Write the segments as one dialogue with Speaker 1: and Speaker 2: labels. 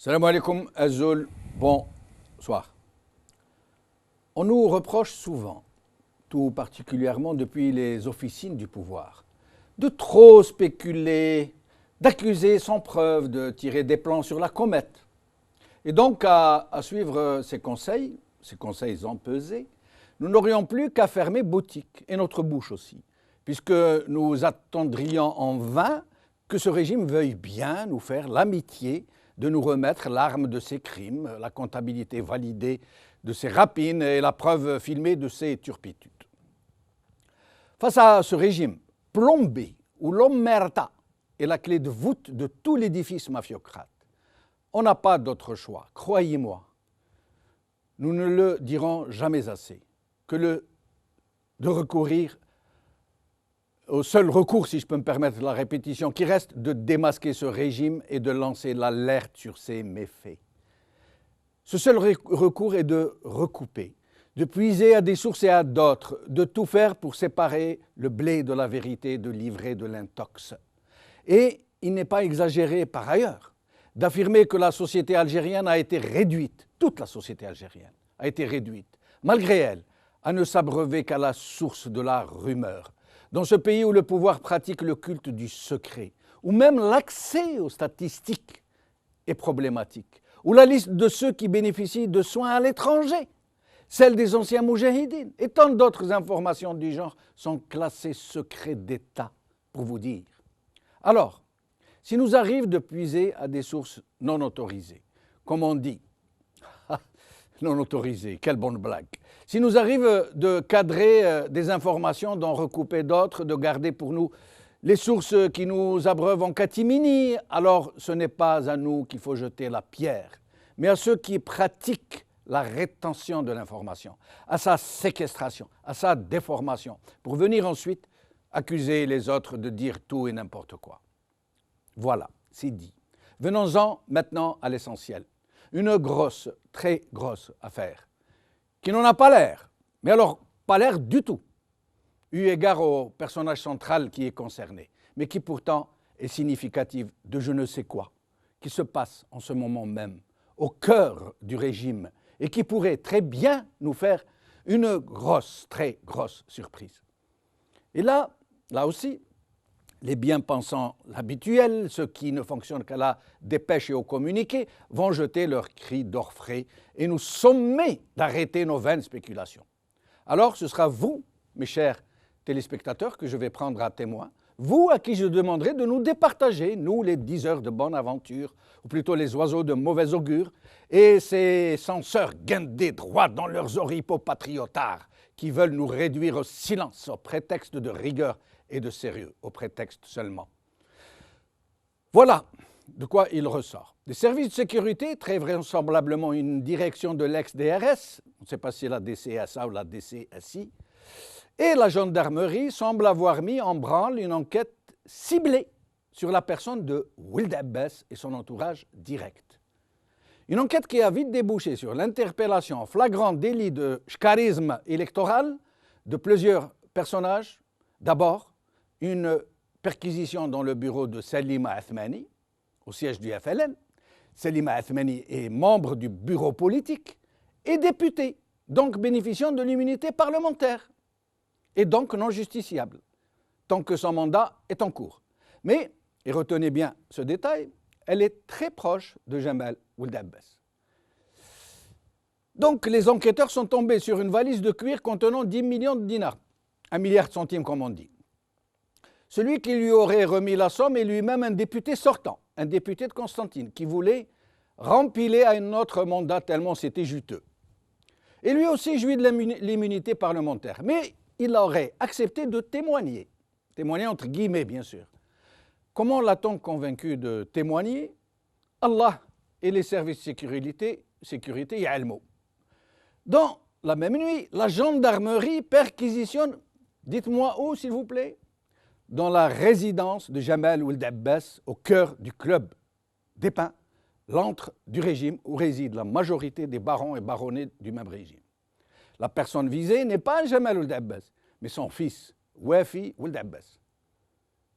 Speaker 1: Salam alaikum, Azul, bonsoir. On nous reproche souvent, tout particulièrement depuis les officines du pouvoir, de trop spéculer, d'accuser sans preuve, de tirer des plans sur la comète. Et donc, à suivre ces conseils empesés, nous n'aurions plus qu'à fermer boutique, et notre bouche aussi, puisque nous attendrions en vain que ce régime veuille bien nous faire l'amitié de nous remettre l'arme de ses crimes, la comptabilité validée de ses rapines et la preuve filmée de ses turpitudes. Face à ce régime plombé, où l'omerta est la clé de voûte de tout l'édifice mafiocrate, on n'a pas d'autre choix, croyez-moi. Nous ne le dirons jamais assez, que de recourir au seul recours, si je peux me permettre la répétition, qui reste de démasquer ce régime et de lancer l'alerte sur ses méfaits. Ce seul recours est de recouper, de puiser à des sources et à d'autres, de tout faire pour séparer le blé de la vérité, de l'ivraie de l'intox. Et il n'est pas exagéré par ailleurs d'affirmer que la société algérienne a été réduite, toute la société algérienne a été réduite, malgré elle, à ne s'abreuver qu'à la source de la rumeur. Dans ce pays où le pouvoir pratique le culte du secret, où même l'accès aux statistiques est problématique, où la liste de ceux qui bénéficient de soins à l'étranger, celle des anciens moujahidines et tant d'autres informations du genre sont classées secret d'État, pour vous dire. Alors, s'il nous arrive de puiser à des sources non autorisées, comme on dit, non autorisées, quelle bonne blague. S'il nous arrive de cadrer des informations, d'en recouper d'autres, de garder pour nous les sources qui nous abreuvent en catimini, alors ce n'est pas à nous qu'il faut jeter la pierre, mais à ceux qui pratiquent la rétention de l'information, à sa séquestration, à sa déformation, pour venir ensuite accuser les autres de dire tout et n'importe quoi. Voilà, c'est dit. Venons-en maintenant à l'essentiel. Une grosse, très grosse affaire, qui n'en a pas l'air, mais alors pas l'air du tout, eu égard au personnage central qui est concerné, mais qui pourtant est significative de je ne sais quoi, qui se passe en ce moment même, au cœur du régime, et qui pourrait très bien nous faire une grosse, très grosse surprise. Et là aussi, les bien-pensants habituels, ceux qui ne fonctionnent qu'à la dépêche et au communiqué, vont jeter leurs cris d'orfraie et nous sommer d'arrêter nos vaines spéculations. Alors ce sera vous, mes chers téléspectateurs, que je vais prendre à témoin, vous à qui je demanderai de nous départager, nous les diseurs de bonne aventure, ou plutôt les oiseaux de mauvais augure, et ces censeurs guindés droits dans leurs oripeaux patriotards, qui veulent nous réduire au silence au prétexte de rigueur et de sérieux, au prétexte seulement. Voilà de quoi il ressort. Les services de sécurité, très vraisemblablement une direction de l'ex-DRS, on ne sait pas si la DCSA ou la DCSI, et la gendarmerie semblent avoir mis en branle une enquête ciblée sur la personne de Wild Abbas et son entourage direct. Une enquête qui a vite débouché sur l'interpellation en flagrant délit de charisme électoral de plusieurs personnages. D'abord, une perquisition dans le bureau de Salima Athmani, au siège du FLN. Salima Athmani est membre du bureau politique et député, donc bénéficiant de l'immunité parlementaire, et donc non justiciable, tant que son mandat est en cours. Mais, et retenez bien ce détail, elle est très proche de Jamal Ould Abbas. Donc les enquêteurs sont tombés sur une valise de cuir contenant 10 millions de dinars, 1 milliard de centimes comme on dit. Celui qui lui aurait remis la somme est lui-même un député sortant, un député de Constantine, qui voulait rempiler à un autre mandat tellement c'était juteux. Et lui aussi jouit de l'immunité parlementaire, mais il aurait accepté de témoigner entre guillemets bien sûr. Comment l'a-t-on convaincu de témoigner? Allah et les services de sécurité ya'almou. Dans la même nuit, la gendarmerie perquisitionne, dites-moi où s'il vous plaît, dans la résidence de Jamal Ould Abbas, au cœur du club des Pins, l'antre du régime où réside la majorité des barons et baronnies du même régime. La personne visée n'est pas Jamal Ould Abbas, mais son fils, Wafi Ould Abbas.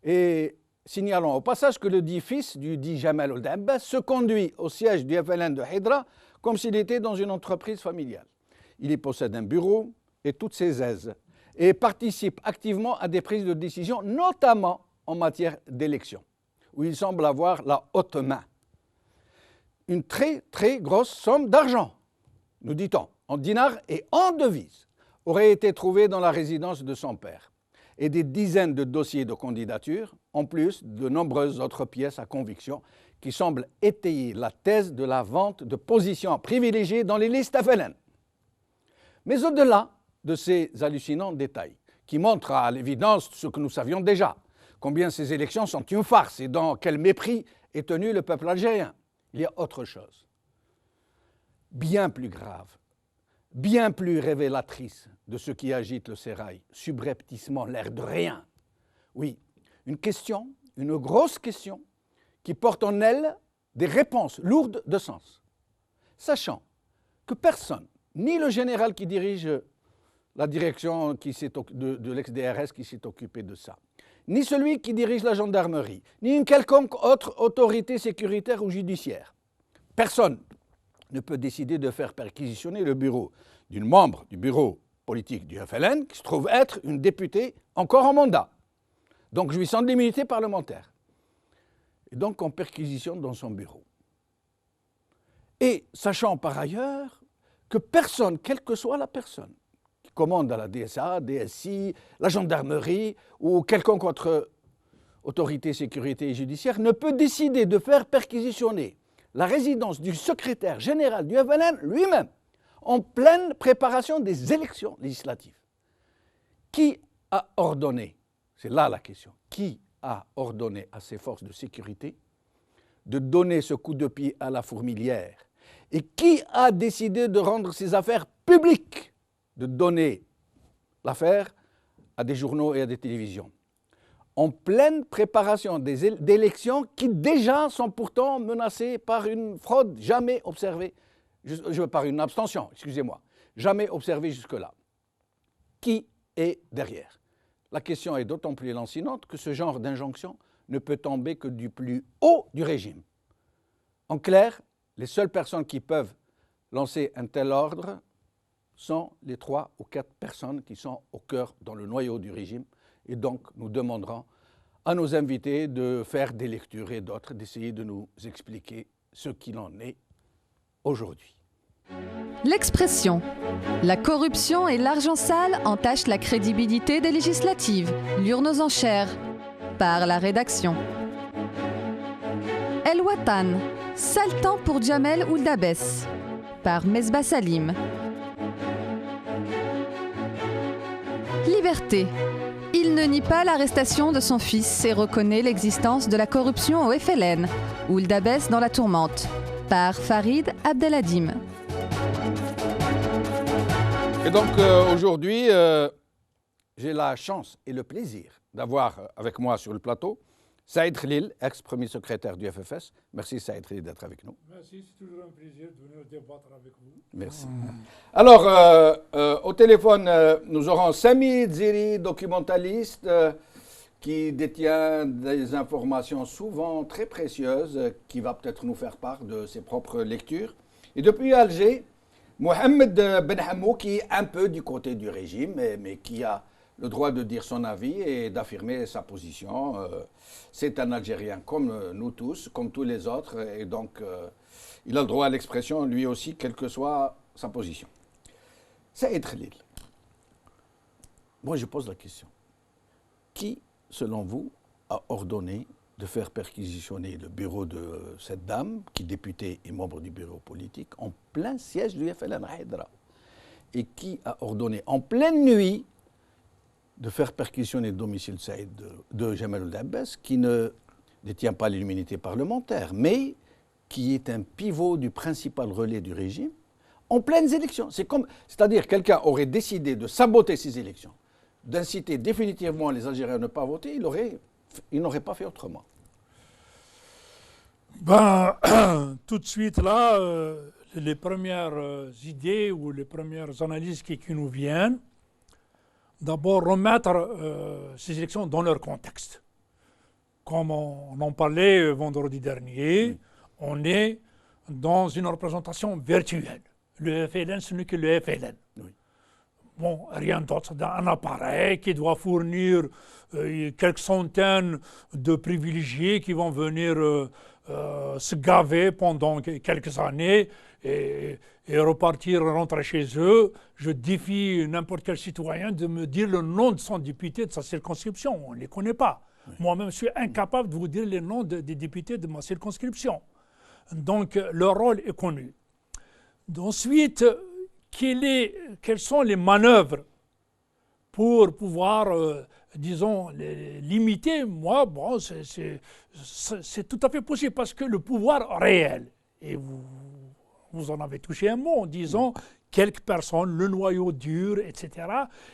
Speaker 1: Et Signalons au passage que le dit fils du dit Jamal Ould Abbas se conduit au siège du FLN de Hydra comme s'il était dans une entreprise familiale. Il y possède un bureau et toutes ses aises et participe activement à des prises de décision, notamment en matière d'élection, où il semble avoir la haute main. Une très très grosse somme d'argent, nous dit-on, en dinars et en devises, aurait été trouvée dans la résidence de son père, et des dizaines de dossiers de candidature, en plus de nombreuses autres pièces à conviction qui semblent étayer la thèse de la vente de positions privilégiées dans les listes FLN. Mais au-delà de ces hallucinants détails, qui montrent à l'évidence ce que nous savions déjà, combien ces élections sont une farce et dans quel mépris est tenu le peuple algérien, il y a autre chose, bien plus grave, bien plus révélatrice de ce qui agite le sérail, subrepticement l'air de rien. Oui, une question, une grosse question, qui porte en elle des réponses lourdes de sens. Sachant que personne, ni le général qui dirige la direction de l'ex-DRS qui s'est occupé de ça, ni celui qui dirige la gendarmerie, ni une quelconque autre autorité sécuritaire ou judiciaire, personne ne peut décider de faire perquisitionner le bureau d'une membre du bureau politique du FLN qui se trouve être une députée encore en mandat, donc jouissant de l'immunité parlementaire. Et donc on perquisitionne dans son bureau. Et sachant par ailleurs que personne, quelle que soit la personne, qui commande à la DSA, DSI, la gendarmerie ou quelconque autre autorité sécurité et judiciaire ne peut décider de faire perquisitionner la résidence du secrétaire général du FLN lui-même, en pleine préparation des élections législatives. Qui a ordonné, c'est là la question, qui a ordonné à ces forces de sécurité de donner ce coup de pied à la fourmilière? Et qui a décidé de rendre ces affaires publiques, de donner l'affaire à des journaux et à des télévisions, en pleine préparation d'élections qui déjà sont pourtant menacées par une fraude jamais observée, par une abstention, excusez-moi, jamais observée jusque-là. Qui est derrière? La question est d'autant plus lancinante que ce genre d'injonction ne peut tomber que du plus haut du régime. En clair, les seules personnes qui peuvent lancer un tel ordre sont les 3 ou 4 personnes qui sont au cœur, dans le noyau du régime. Et donc, nous demanderons à nos invités de faire des lectures et d'autres, d'essayer de nous expliquer ce qu'il en est aujourd'hui.
Speaker 2: L'expression « la corruption et l'argent sale entachent la crédibilité des législatives » lure nos enchères par la rédaction. El Watan, sale temps pour Jamel Ould Abbas par Mesbah Salim. Liberté. Il ne nie pas l'arrestation de son fils et reconnaît l'existence de la corruption au FLN. Ould Abbas dans la tourmente par Farid Abdelhadim.
Speaker 1: Et donc aujourd'hui, j'ai la chance et le plaisir d'avoir avec moi sur le plateau Saïd Khlil, ex-premier secrétaire du FFS. Merci Saïd Khlil d'être avec nous.
Speaker 3: Merci, c'est toujours un plaisir de venir débattre avec vous.
Speaker 1: Merci. Alors, au téléphone, nous aurons Sami Dziri, documentaliste, qui détient des informations souvent très précieuses, qui va peut-être nous faire part de ses propres lectures. Et depuis Alger, Mohamed Ben Hamou, qui est un peu du côté du régime, mais qui a le droit de dire son avis et d'affirmer sa position. C'est un Algérien comme nous tous, comme tous les autres, et donc il a le droit à l'expression lui aussi, quelle que soit sa position. Saïd Khlil, moi je pose la question. Qui, selon vous, a ordonné de faire perquisitionner le bureau de cette dame, qui est députée et membre du bureau politique, en plein siège du FLN à Hydra? Et qui a ordonné, en pleine nuit, de faire perquisitionner le domicile de Jamal Ould Abbas, qui ne détient pas l'immunité parlementaire, mais qui est un pivot du principal relais du régime, en pleines élections. C'est-à-dire quelqu'un aurait décidé de saboter ces élections, d'inciter définitivement les Algériens à ne pas voter, il n'aurait pas fait autrement.
Speaker 3: Ben, tout de suite là, les premières idées ou les premières analyses qui nous viennent, d'abord remettre ces élections dans leur contexte. comme on en parlait vendredi dernier, on est dans une représentation virtuelle. Le FLN, ce n'est que le FLN.
Speaker 1: Oui.
Speaker 3: Bon, rien d'autre, un appareil qui doit fournir quelques centaines de privilégiés qui vont venir se gaver pendant quelques années et repartir, rentrer chez eux. Je défie n'importe quel citoyen de me dire le nom de son député de sa circonscription. On ne les connaît pas. Oui. Moi-même, je suis incapable de vous dire les noms des députés de ma circonscription. Donc, leur rôle est connu. Ensuite, quelles sont les manœuvres pour pouvoir, disons, les limiter? Moi, bon, c'est tout à fait possible parce que le pouvoir réel, et vous en avez touché un mot en disant quelques personnes, le noyau dur, etc.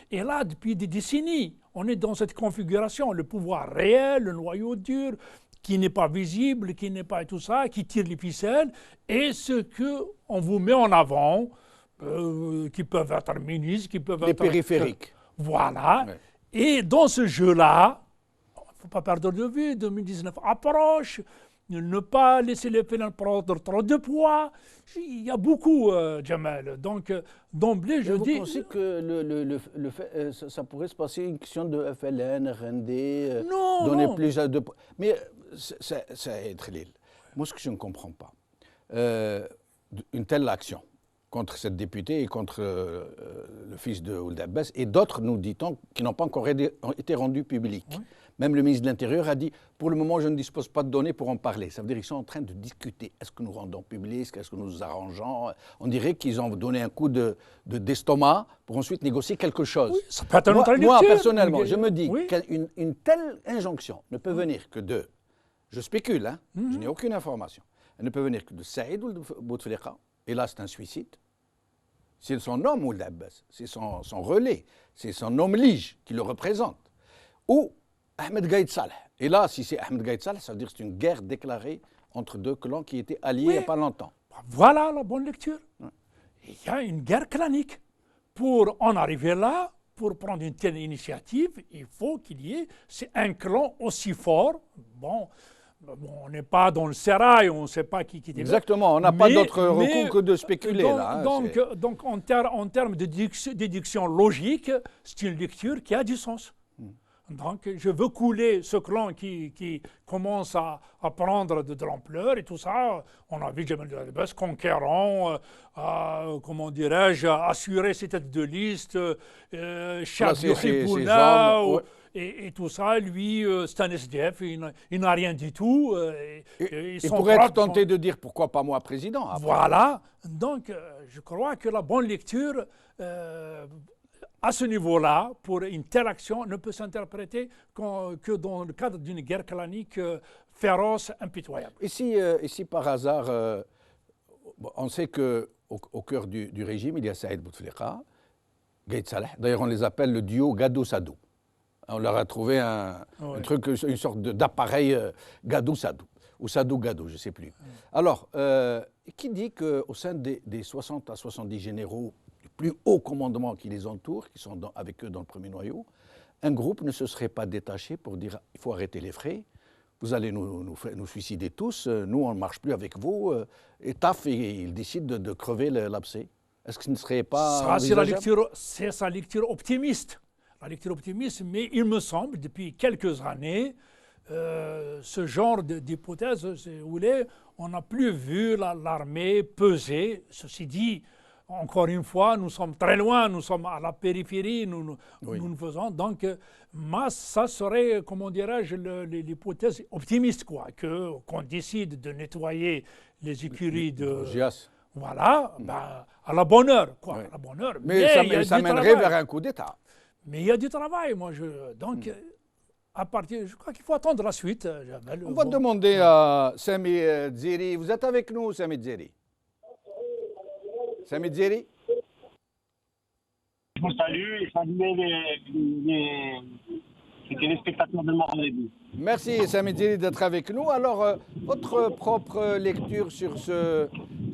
Speaker 3: Et là, depuis des décennies, on est dans cette configuration, le pouvoir réel, le noyau dur, qui n'est pas visible, qui n'est pas tout ça, qui tire les ficelles, et ce qu'on vous met en avant, qui peuvent être ministres, qui peuvent
Speaker 1: les
Speaker 3: être...
Speaker 1: périphériques.
Speaker 3: Voilà. Ouais. Et dans ce jeu-là, il ne faut pas perdre de vue, 2019 approche, ne pas laisser les FLN prendre trop de poids. Il y a beaucoup, Jamal. Donc, d'emblée, je dis...
Speaker 1: Vous pensez que ça pourrait se passer une question de FLN, RND, donner plus de poids? Mais c'est très l'île. Moi, ce que je ne comprends pas, une telle action contre cette députée et contre le fils de Ould Abbas et d'autres, nous dit-on, qui n'ont pas encore été rendus publics. Oui. Même le ministre de l'Intérieur a dit « Pour le moment, je ne dispose pas de données pour en parler ». Ça veut dire qu'ils sont en train de discuter. Est-ce que nous rendons public? Est-ce que nous arrangeons? On dirait qu'ils ont donné un coup d'estomac pour ensuite négocier quelque chose.
Speaker 3: Oui, ça peut être
Speaker 1: moi, personnellement, je me dis
Speaker 3: oui.
Speaker 1: qu'une telle injonction ne peut venir que de... Je spécule, hein, je n'ai aucune information. Elle ne peut venir que de Saïd Ould Bouteflika. Et là, c'est un suicide. C'est son homme Ould Abbas, c'est son relais, c'est son homme lige qui le représente. Ou Ahmed Gaïd Saleh. Et là, si c'est Ahmed Gaïd Saleh, ça veut dire que c'est une guerre déclarée entre deux clans qui étaient alliés il n'y a pas longtemps.
Speaker 3: Voilà la bonne lecture. Ouais. Il y a une guerre clanique. Pour en arriver là, pour prendre une telle initiative, il faut qu'il y ait un clan aussi fort. Bon, on n'est pas dans le sérail, on ne sait pas qui
Speaker 1: Exactement, on n'a pas d'autre recours que de spéculer.
Speaker 3: Donc en termes de déduction logique, c'est une lecture qui a du sens. Donc je veux couler ce clan qui commence à prendre de l'ampleur et tout ça. On a vu Jamal Abbas conquérant, comment dirais-je, assurer ses têtes de liste, chef de tribunal. Et tout ça, lui, c'est un SDF, il n'a rien du tout.
Speaker 1: Il pourrait être tenté de dire pourquoi pas moi président. Après.
Speaker 3: Voilà. Donc, je crois que la bonne lecture, à ce niveau-là, pour une telle action, ne peut s'interpréter que dans le cadre d'une guerre clanique féroce, impitoyable.
Speaker 1: Et si par hasard, on sait qu'au cœur du régime, il y a Saïd Bouteflika, Gaïd Saleh. D'ailleurs, on les appelle le duo Gadou-Sadou. On leur a trouvé un truc, une sorte d'appareil Gadou-Sadou, ou Sadou-Gadou, je ne sais plus. Alors, qui dit qu'au sein des 60 à 70 généraux du plus haut commandement qui les entourent, qui sont avec eux dans le premier noyau, un groupe ne se serait pas détaché pour dire « il faut arrêter les frais, vous allez nous suicider tous, nous on ne marche plus avec vous », et taf, il décide de crever l'abcès. Est-ce que ce ne serait pas
Speaker 3: c'est sa lecture optimiste. La lecture optimiste, mais il me semble, depuis quelques années, ce genre d'hypothèse, si vous voulez, on n'a plus vu l'armée peser. Ceci dit, encore une fois, nous sommes très loin, nous sommes à la périphérie, nous faisons. Donc, ça serait, comment dirais-je, l'hypothèse optimiste, quoi, qu'on décide de nettoyer les écuries de... Voilà, à la bonne heure, quoi, à la bonne heure.
Speaker 1: Mais ça mènerait vers un coup d'État.
Speaker 3: Mais il y a du travail, donc, à partir, je crois qu'il faut attendre la suite.
Speaker 1: On va demander à Sami Dziri. Vous êtes avec nous, Sami Dziri? Sami Dziri?
Speaker 4: Je vous salue et salue les téléspectateurs de Maghreb.
Speaker 1: Merci, Sami Dziri, d'être avec nous. Alors, votre propre lecture sur ce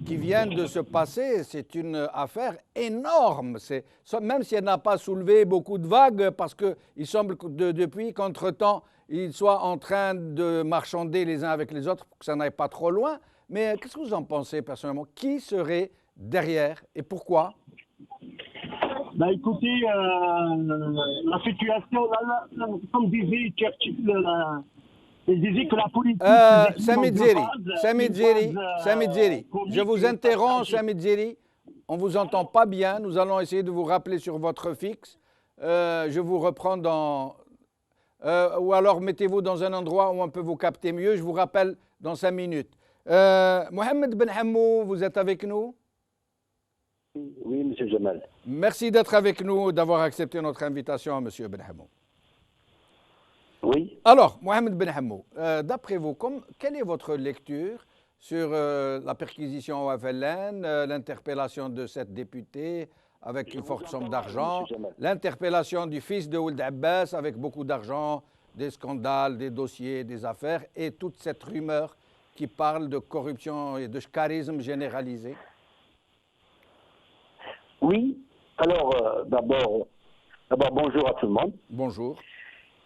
Speaker 1: qui vient de se passer, c'est une affaire énorme. Même si elle n'a pas soulevé beaucoup de vagues, parce qu'il semble que depuis qu'entre-temps, ils soient en train de marchander les uns avec les autres pour que ça n'aille pas trop loin. Mais qu'est-ce que vous en pensez personnellement? Qui serait derrière et pourquoi?
Speaker 4: Bah écoutez, la situation, comme disait Churchill, il disait que la politique...
Speaker 1: Samid Zeri, je vous interromps, Samid Zeri. On ne vous entend pas bien. Nous allons essayer de vous rappeler sur votre fixe. Je vous reprends dans... ou alors mettez-vous dans un endroit où on peut vous capter mieux. Je vous rappelle dans 5 minutes. Mohamed Ben Hammou, vous êtes avec nous?
Speaker 5: Oui, M. Jamal.
Speaker 1: Merci d'être avec nous, d'avoir accepté notre invitation, M. Ben Hammou.
Speaker 5: Oui.
Speaker 1: Alors, Mohamed Ben Hammou, d'après vous, quelle est votre lecture sur la perquisition au FLN, l'interpellation de cette députée avec une forte somme d'argent, l'interpellation du fils de Ould Abbas avec beaucoup d'argent, des scandales, des dossiers, des affaires, et toute cette rumeur qui parle de corruption et de charisme généralisé?
Speaker 5: Oui. Alors, d'abord, bonjour à tout le monde.
Speaker 1: Bonjour.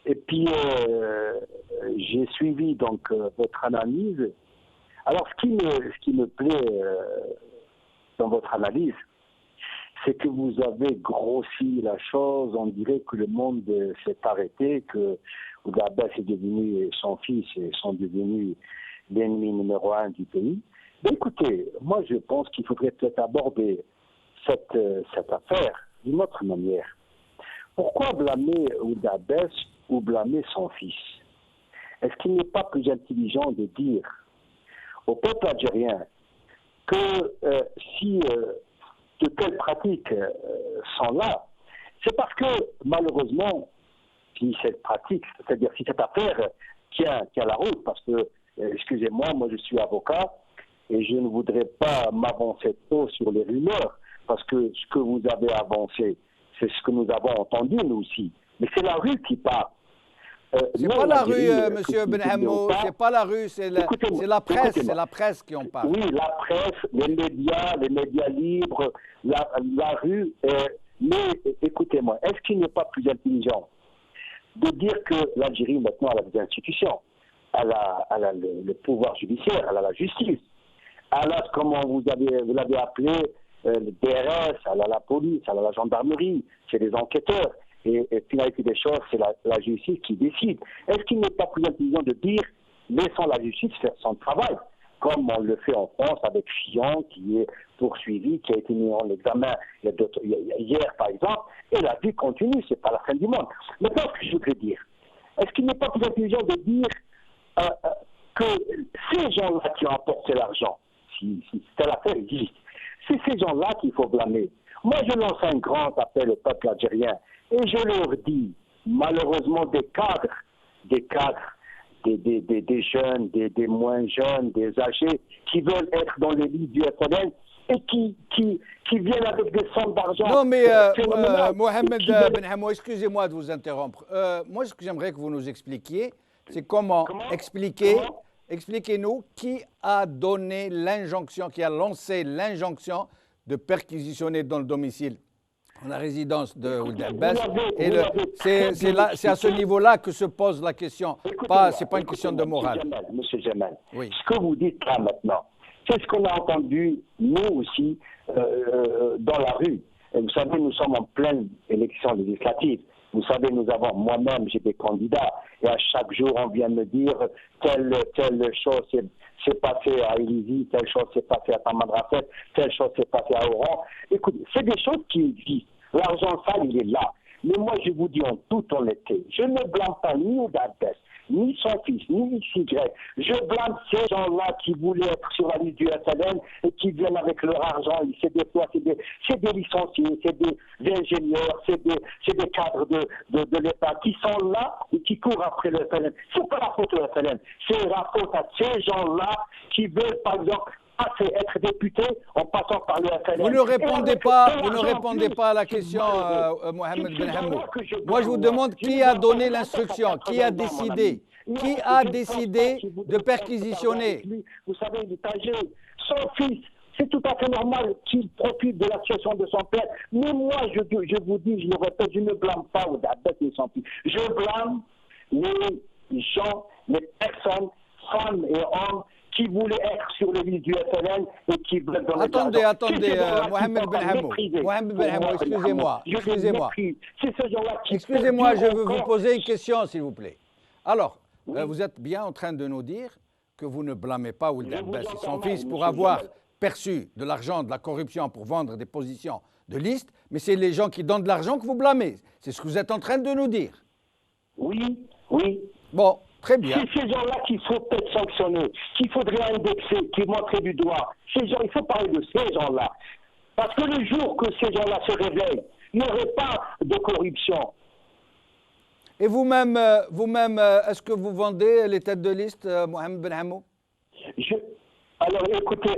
Speaker 5: Et puis, j'ai suivi donc votre analyse. Alors, ce qui me plaît dans votre analyse, c'est que vous avez grossi la chose. On dirait que le monde s'est arrêté, que Ould Abbas est devenu, son fils sont devenus l'ennemi numéro 1 du pays. Mais écoutez, moi je pense qu'il faudrait peut-être aborder cette affaire d'une autre manière. Pourquoi blâmer Ould Abbas ou blâmer son fils? Est-ce qu'il n'est pas plus intelligent de dire au peuple algérien que si de telles pratiques sont là, c'est parce que malheureusement, si cette pratique, c'est-à-dire si cette affaire tient la route, parce que, excusez-moi, moi je suis avocat et je ne voudrais pas m'avancer trop sur les rumeurs, parce que ce que vous avez avancé, c'est ce que nous avons entendu nous aussi. Mais c'est la rue qui parle.
Speaker 1: C'est pas la rue, Monsieur Ben Hammou, c'est pas la rue, c'est la presse, c'est la presse qui en parle.
Speaker 5: Oui, la presse, les médias libres, la rue. Mais écoutez-moi, est-ce qu'il n'est pas plus intelligent de dire que l'Algérie maintenant elle a des institutions, elle a le pouvoir judiciaire, elle a la justice, elle a, comment vous l'avez appelé, le DRS, elle a la police, elle a la gendarmerie, c'est des enquêteurs. Et finalité des choses, c'est la justice qui décide. Est-ce qu'il n'est pas plus intelligent de dire laissons la justice faire son travail, comme on le fait en France avec Fillon, qui est poursuivi, qui a été mis en examen hier par exemple, et la vie continue, c'est pas la fin du monde. Maintenant, ce que je voudrais dire, est-ce qu'il n'est pas plus intelligent de dire que ces gens-là qui ont apporté l'argent, si telle affaire existe, c'est ces gens-là qu'il faut blâmer. Moi, je lance un grand appel au peuple algérien et je leur dis, malheureusement, des cadres, des jeunes, des moins jeunes, des âgés, qui veulent être dans les lits du FLN et qui viennent avec des sommes d'argent.
Speaker 1: Non, mais Mohamed Ben Hammou, excusez-moi de vous interrompre. Moi, ce que j'aimerais que vous nous expliquiez, c'est expliquez-nous qui a donné l'injonction, qui a lancé l'injonction de perquisitionner dans le domicile, dans la résidence de Ould Abbas. C'est à ce niveau-là que se pose la question. Ce n'est pas une question de morale.
Speaker 5: Monsieur Jamal,
Speaker 1: oui.
Speaker 5: Ce que vous dites là maintenant, c'est ce qu'on a entendu, nous aussi, dans la rue. Et vous savez, nous sommes en pleine élection législative. Vous savez, moi-même, j'ai des candidats, et à chaque jour, on vient me dire telle chose s'est passée à Élisée, telle chose s'est passée à Tamadrafet, telle chose s'est passée à Oran. Écoute, c'est des choses qui existent. L'argent sale, il est là. Mais moi, je vous dis en toute honnêteté, je ne blâme pas ni Ould Abbas, ni son fils, ni XY. Je blâme ces gens-là qui voulaient être sur la liste du FLN et qui viennent avec leur argent. C'est des licenciés, c'est des ingénieurs, c'est des cadres de l'État qui sont là et qui courent après le FLN. C'est pas la faute du FLN, c'est la faute à ces gens-là qui veulent, par exemple, être député en passant par le FLN.
Speaker 1: Vous ne répondez pas à la question, Mohamed Ben Hammou. Moi, je vous demande qui a donné l'instruction, qui a décidé de perquisitionner.
Speaker 5: Vous savez, il est âgé. Son fils, C'est tout à fait normal qu'il profite de la situation de son père. Mais moi, je vous dis, je le répète, je ne blâme pas Oudabès et son fils. Je blâme les gens, les personnes, femmes et hommes qui voulaient être sur le liste du FLN et qui veulent donner de l'argent.
Speaker 1: Attendez, Mohamed Ben Hamou. Mohamed Ben Hamou, excusez-moi. Excusez-moi, je veux vous poser une question, s'il vous plaît. Alors, vous êtes bien en train de nous dire que vous ne blâmez pas Ould Abbas et son fils pour avoir perçu de l'argent, de la corruption pour vendre des positions de liste, mais c'est les gens qui donnent de l'argent que vous blâmez. C'est ce que vous êtes en train de nous dire.
Speaker 5: Oui, oui.
Speaker 1: Bon, très bien.
Speaker 5: C'est ces gens-là qu'il faut peut-être sanctionner, qu'il faudrait indexer, qu'il montrer du doigt. Ces gens, il faut parler de ces gens-là. Parce que le jour que ces gens-là se réveillent, il n'y aurait pas de corruption.
Speaker 1: Et vous-même, est-ce que vous vendez les têtes de liste, Mohamed Ben Hamou?
Speaker 5: Alors écoutez,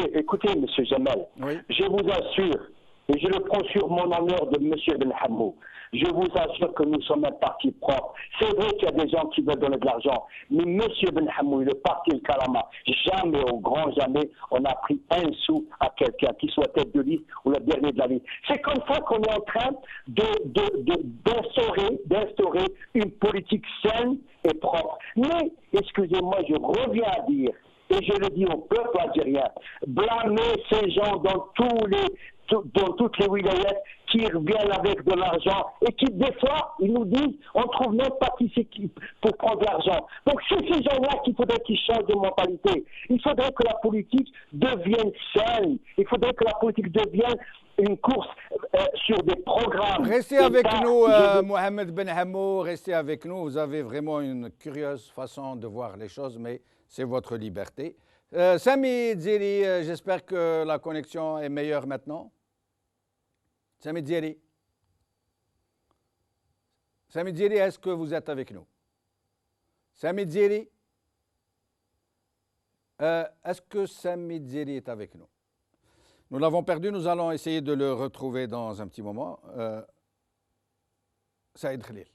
Speaker 5: M. Jamel, oui. Je vous assure, et je le prends sur mon honneur de M. Ben Hamou, je vous assure que nous sommes un parti propre. C'est vrai qu'il y a des gens qui veulent donner de l'argent, mais M. Ben Hamou, le parti El Kalama, jamais, au grand jamais, on a pris un sou à quelqu'un, qui soit tête de liste ou le dernier de la liste. C'est comme ça qu'on est en train d'instaurer une politique saine et propre. Mais, excusez-moi, je reviens à dire, et je le dis au peuple algérien, blâmer ces gens dans toutes les wilayas qui reviennent avec de l'argent et qui, des fois, ils nous disent, on ne trouve même pas qui c'est qui pour prendre de l'argent. Donc, c'est ces gens-là qu'il faudrait qu'ils changent de mentalité. Il faudrait que la politique devienne saine. Il faudrait que la politique devienne une course sur des programmes.
Speaker 1: Restez avec nous, Mohamed Ben Hamou, restez avec nous. Vous avez vraiment une curieuse façon de voir les choses, mais c'est votre liberté. Sami Dziri, j'espère que la connexion est meilleure maintenant. Sami Dziri. Sami Dziri, est-ce que vous êtes avec nous? Sami Dziri. Est-ce que Sami Dziri est avec nous? Nous l'avons perdu, nous allons essayer de le retrouver dans un petit moment. Saïd Khalil.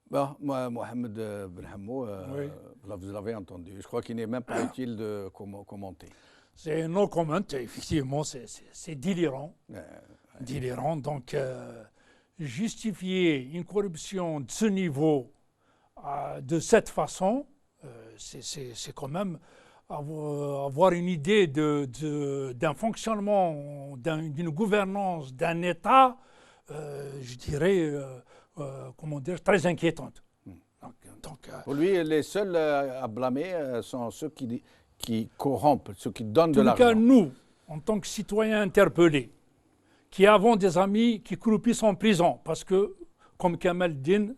Speaker 1: Bon, moi, Mohamed Ben Hamou, oui. Vous l'avez entendu. Je crois qu'il n'est même pas utile de commenter.
Speaker 3: C'est no comment, effectivement, c'est délirant. Délirant. Donc, justifier une corruption de ce niveau, de cette façon, c'est quand même avoir une idée d'un fonctionnement, d'une gouvernance, d'un État, je dirais, comment dire, très inquiétante.
Speaker 1: Pour lui, les seuls à blâmer sont ceux qui corrompent, ceux qui donnent de l'argent.
Speaker 3: En tout cas, nous, en tant que citoyens interpellés, qui avons des amis qui croupissent en prison, parce que, comme Kamel Din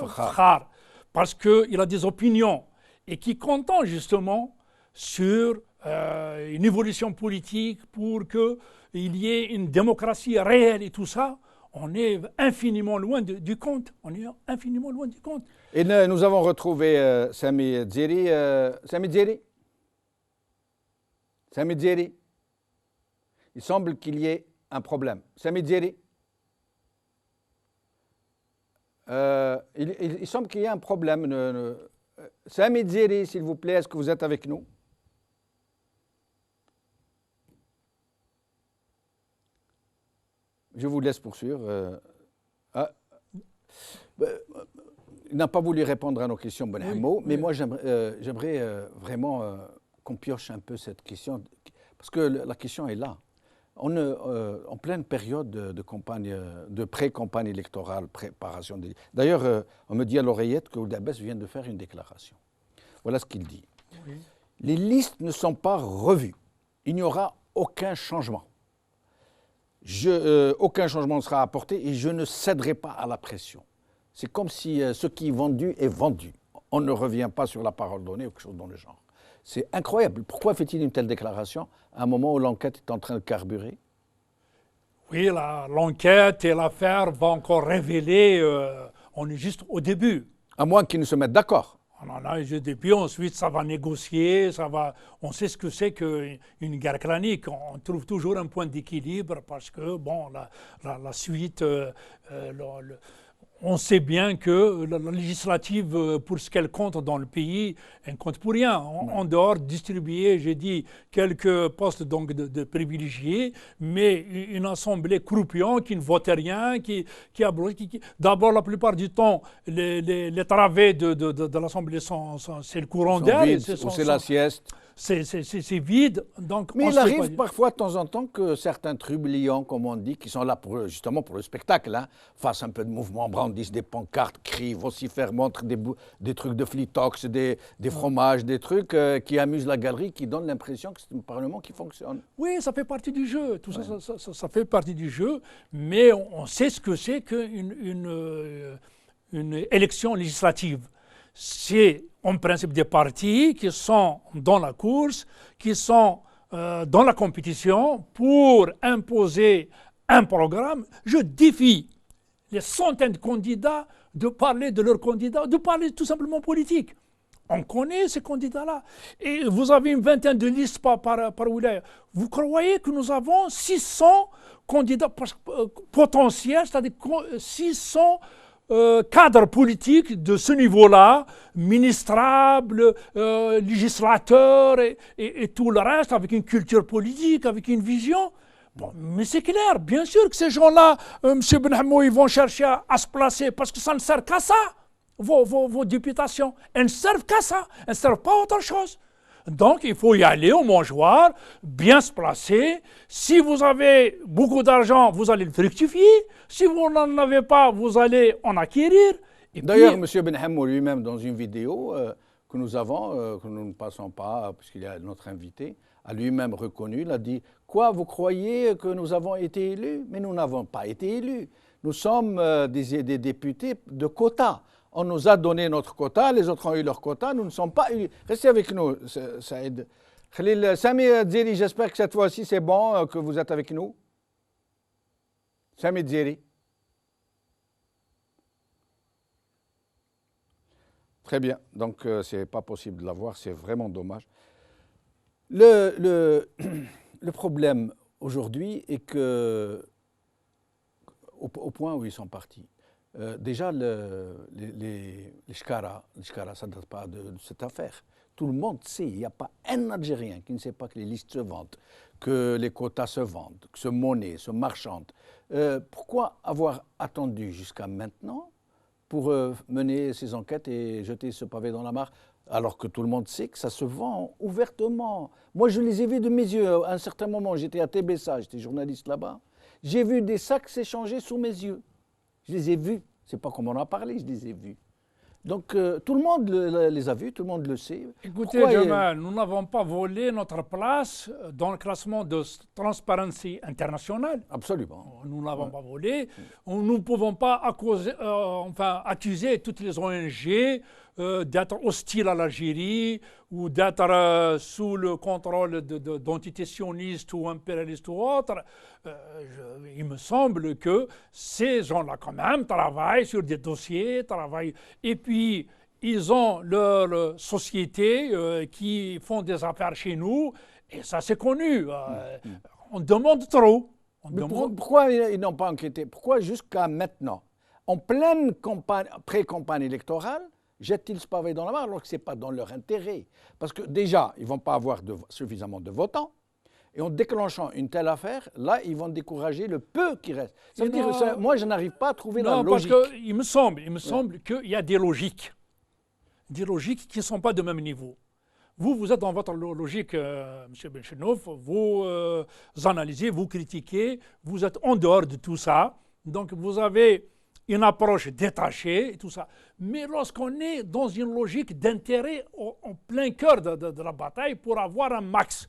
Speaker 3: Fakhar, parce qu'il a des opinions, et qui comptent justement sur une évolution politique pour qu'il y ait une démocratie réelle et tout ça, on est infiniment loin du compte. On est infiniment loin du compte.
Speaker 1: Et nous avons retrouvé Sami Dziri. Sami Dziri. Sami Dziri. Il semble qu'il y ait un problème. Sami Dziri. Il semble qu'il y ait un problème. Sami Dziri, s'il vous plaît, est-ce que vous êtes avec nous? Je vous laisse poursuivre. Il n'a pas voulu répondre à nos questions, Ben Hamou, mais moi j'aimerais vraiment qu'on pioche un peu cette question, parce que la question est là. En pleine période de campagne, de pré-campagne électorale, préparation des... D'ailleurs, on me dit à l'oreillette que Ould Abbas vient de faire une déclaration. Voilà ce qu'il dit. Oui. Les listes ne sont pas revues. Il n'y aura aucun changement. Aucun changement ne sera apporté et je ne céderai pas à la pression. C'est comme si ce qui est vendu est vendu. On ne revient pas sur la parole donnée ou quelque chose dans le genre. C'est incroyable. Pourquoi fait-il une telle déclaration à un moment où l'enquête est en train de carburer?
Speaker 3: Oui, l'enquête et l'affaire vont encore révéler, on est juste au début.
Speaker 1: À moins qu'ils ne se mettent d'accord.
Speaker 3: On en a eu depuis, ensuite ça va négocier, on sait ce que c'est qu'une guerre clanique. On trouve toujours un point d'équilibre parce que, bon, la suite, on sait bien que la législative, pour ce qu'elle compte dans le pays, elle ne compte pour rien. En dehors de distribuer, j'ai dit, quelques postes donc, de privilégiés, mais une assemblée croupion qui ne vote rien, d'abord, la plupart du temps, les travées de l'assemblée, c'est le courant d'air.
Speaker 1: C'est la sieste.
Speaker 3: C'est vide. Donc
Speaker 1: mais il arrive parfois de temps en temps que certains trublions, comme on dit, qui sont là justement pour le spectacle, hein, fassent un peu de mouvement, brandissent des pancartes, crient, vocifèrent, montrent des trucs de flitox, des fromages, des trucs qui amusent la galerie, qui donnent l'impression que c'est un Parlement qui fonctionne.
Speaker 3: Oui, ça fait partie du jeu. Tout ça fait partie du jeu. Mais on sait ce que c'est qu'une élection législative. C'est en principe des partis qui sont dans la course, qui sont dans la compétition pour imposer un programme. Je défie les centaines de candidats de parler de leurs candidats, de parler tout simplement politique. On connaît ces candidats-là. Et vous avez une vingtaine de listes par wilaya. Vous croyez que nous avons 600 candidats potentiels, c'est-à-dire 600 cadre politique de ce niveau-là, ministrable, législateur et tout le reste, avec une culture politique, avec une vision. Bon, mais c'est clair, bien sûr que ces gens-là, M. Benhamou, ils vont chercher à se placer parce que ça ne sert qu'à ça, vos députations. Elles ne servent qu'à ça, elles ne servent pas à autre chose. Donc, il faut y aller au mangeoire, bien se placer. Si vous avez beaucoup d'argent, vous allez le fructifier. Si vous n'en avez pas, vous allez en acquérir.
Speaker 1: D'ailleurs, M. Benhamou lui-même, dans une vidéo que nous avons, que nous ne passons pas, puisqu'il y a notre invité, a lui-même reconnu, il a dit « Quoi, vous croyez que nous avons été élus ?» Mais nous n'avons pas été élus. Nous sommes des députés de quota. On nous a donné notre quota, les autres ont eu leur quota, nous ne sommes pas élus. Restez avec nous, Saïd. Khalil, Sami Dzeri, j'espère que cette fois-ci c'est bon, que vous êtes avec nous. Sami Dzeri. Très bien, donc c'est pas possible de l'avoir, c'est vraiment dommage. Le problème aujourd'hui est que, au point où ils sont partis, déjà, les shkara, ça ne date pas de cette affaire. Tout le monde sait, il n'y a pas un Algérien qui ne sait pas que les listes se vendent, que les quotas se vendent, que se monnaient, se marchandent. Pourquoi avoir attendu jusqu'à maintenant pour mener ces enquêtes et jeter ce pavé dans la mare, alors que tout le monde sait que ça se vend ouvertement? Moi, je les ai vus de mes yeux. À un certain moment, j'étais à Tébessa, j'étais journaliste là-bas. J'ai vu des sacs s'échanger sous mes yeux. Je les ai vus. Ce n'est pas comme on en a parlé, je les ai vus. Donc, tout le monde les a vus, tout le monde le sait.
Speaker 3: Écoutez, Jamal, nous n'avons pas volé notre place dans le classement de Transparency International.
Speaker 1: Absolument.
Speaker 3: Nous n'avons pas volé. Nous ne pouvons pas accuser toutes les ONG d'être hostiles à l'Algérie ou d'être sous le contrôle d'entités sionistes ou impérialistes ou autres. Il me semble que ces gens-là, quand même, travaillent sur des dossiers, et puis ils ont leur société qui font des affaires chez nous, et ça c'est connu. On demande trop.
Speaker 1: Pourquoi ils n'ont pas enquêté? Pourquoi jusqu'à maintenant, en pleine pré-campagne électorale, jettent-ils ce pavé dans la mare alors que ce n'est pas dans leur intérêt? Parce que déjà, ils ne vont pas avoir suffisamment de votants. Et en déclenchant une telle affaire, là, ils vont décourager le peu qui reste. Ça veut dire que moi, je n'arrive pas à trouver la logique.
Speaker 3: Parce qu'il me semble qu'il y a des logiques qui ne sont pas de même niveau. Vous êtes dans votre logique, M. Benchenouf, vous analysez, vous critiquez, vous êtes en dehors de tout ça. Donc, vous avez une approche détachée et tout ça. Mais lorsqu'on est dans une logique d'intérêt en plein cœur de la bataille pour avoir un max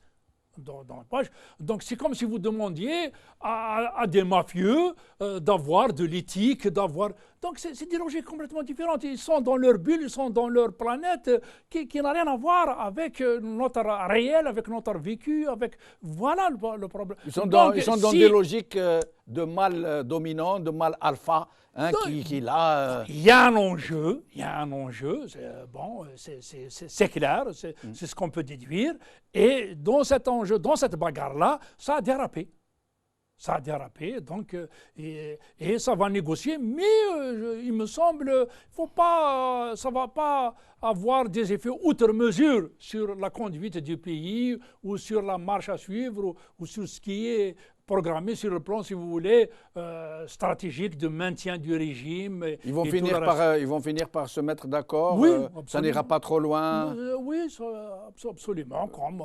Speaker 3: dans la page, donc c'est comme si vous demandiez à des mafieux d'avoir de l'éthique, Donc c'est des logiques complètement différentes. Ils sont dans leur bulle, ils sont dans leur planète qui n'a rien à voir avec notre réel, avec notre vécu, avec... Voilà le problème.
Speaker 1: Ils sont dans des logiques de mal dominant, de mal alpha, qui là...
Speaker 3: Il y a un enjeu, c'est clair, c'est ce qu'on peut déduire. Et dans cet enjeu, dans cette bagarre-là, ça a dérapé. ça a dérapé, donc, et ça va négocier, mais il me semble, ça ne va pas avoir des effets outre mesure sur la conduite du pays ou sur la marche à suivre ou sur ce qui est programmé sur le plan, si vous voulez, stratégique de maintien du régime.
Speaker 1: Ils vont finir par se mettre d'accord.
Speaker 3: Oui,
Speaker 1: ça n'ira pas trop loin.
Speaker 3: Oui, absolument, comme